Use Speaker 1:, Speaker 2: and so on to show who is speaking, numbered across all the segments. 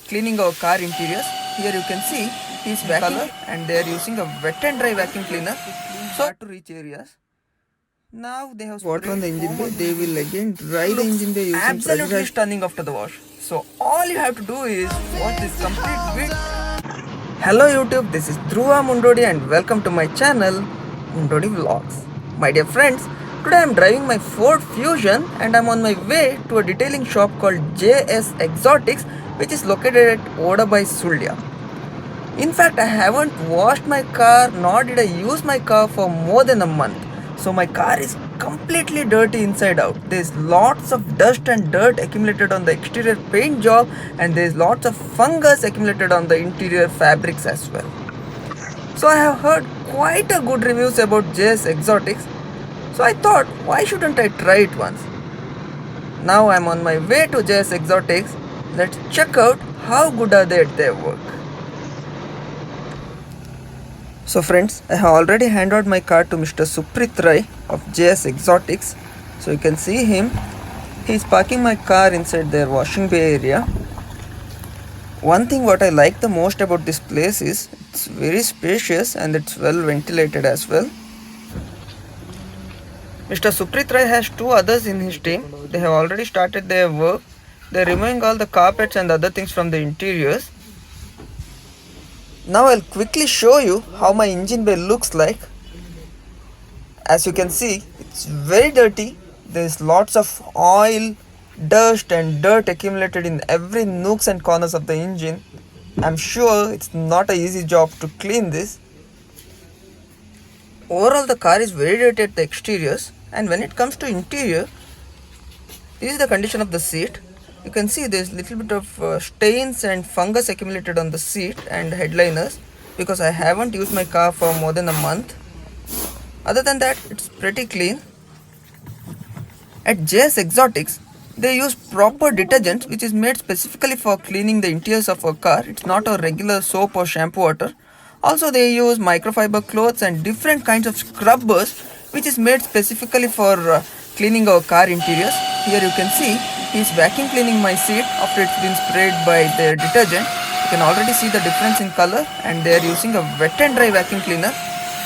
Speaker 1: cleaning our car interiors. Here you can see he's vacuuming and they are using a wet and dry vacuum cleaner so to reach areas. Now they have water on the engine bay. They will again dry the engine bay using absolutely stunning after the wash. So all you have to do is watch this complete video. Hello YouTube, this is Dhruva Mundodi and welcome to my channel Mundodi Vlogs. My dear friends, today I am driving my Ford Fusion and I am on my way to a detailing shop called JS Exotics, which is located at Oddabai, Sullia. In fact, I haven't washed my car nor did I use my car for more than a month. So my car is completely dirty inside out. There's lots of dust and dirt accumulated on the exterior paint job and there's lots of fungus accumulated on the interior fabrics as well. So I have heard quite a good reviews about JS Exotics. So I thought, why shouldn't I try it once? Now I'm on my way to JS Exotics. Let's check out how good are they at their work. So friends, I have already handed out my car to Mr. Suprit Rai of JS Exotics. So you can see him. He is parking my car inside their washing bay area. One thing what I like the most about this place is it's very spacious and it's well ventilated as well. Mr. Suprit Rai has two others in his team. They have already started their work. They are removing all the carpets and other things from the interiors. Now I'll quickly show you how my engine bay looks like. As you can see, it's very dirty. There's lots of oil, dust and dirt accumulated in every nooks and corners of the engine. I'm sure it's not an easy job to clean this. Overall, the car is very dirty at the exteriors, and when it comes to interior, this is the condition of the seat. You can see there's little bit of stains and fungus accumulated on the seat and headliners because I haven't used my car for more than a month. Other than that, it's pretty clean. At JS Exotics, they use proper detergent which is made specifically for cleaning the interiors of a car. It's not a regular soap or shampoo water. Also, they use microfiber cloths and different kinds of scrubbers which is made specifically for cleaning our car interiors. Here you can see he's vacuum cleaning my seat after it's been sprayed by their detergent. You can already see the difference in color and they are using a wet and dry vacuum cleaner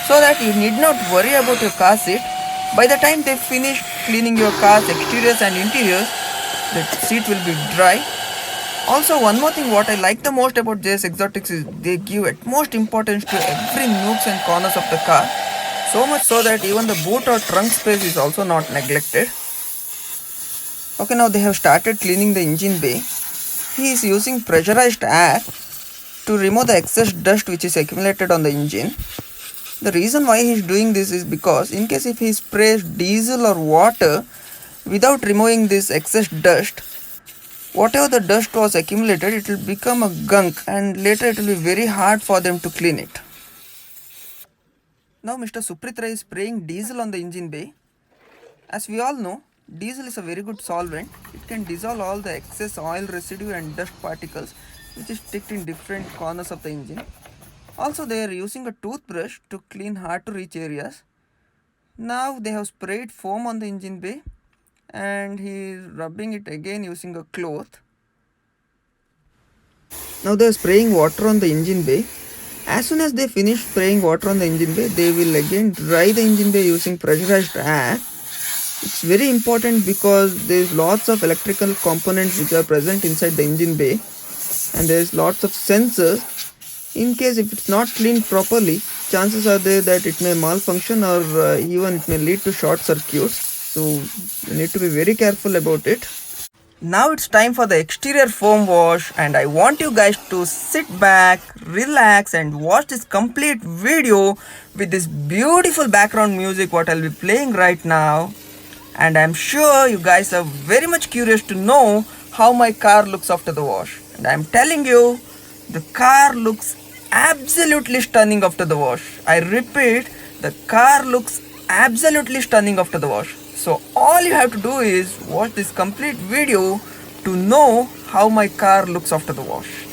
Speaker 1: so that you need not worry about your car seat. By the time they finish cleaning your car's exteriors and interiors, the seat will be dry. Also, one more thing what I like the most about JS Exotics is they give utmost importance to every nooks and corners of the car. So much so that even the boot or trunk space is also not neglected. Okay, now they have started cleaning the engine bay. He is using pressurized air to remove the excess dust which is accumulated on the engine. The reason why he is doing this is because in case if he sprays diesel or water without removing this excess dust, whatever the dust was accumulated, it will become a gunk and later it will be very hard for them to clean it. Now Mr. Suprit Rai is spraying diesel on the engine bay. As we all know, diesel is a very good solvent. It can dissolve all the excess oil residue and dust particles which is sticked in different corners of the engine. Also, they are using a toothbrush to clean hard to reach areas. Now they have sprayed foam on the engine bay and he is rubbing it again using a cloth. Now they are spraying water on the engine bay. As soon as they finish spraying water on the engine bay, they will again dry the engine bay using pressurized air. It's very important because there is lots of electrical components which are present inside the engine bay and there is lots of sensors. In case if it's not cleaned properly, chances are there that it may malfunction or even it may lead to short circuits. So you need to be very careful about it. Now it's time for the exterior foam wash and I want you guys to sit back, relax and watch this complete video with this beautiful background music what I'll be playing right now. And I'm sure you guys are very much curious to know how my car looks after the wash. And I'm telling you, the car looks absolutely stunning after the wash. I repeat, the car looks absolutely stunning after the wash. So all you have to do is watch this complete video to know how my car looks after the wash.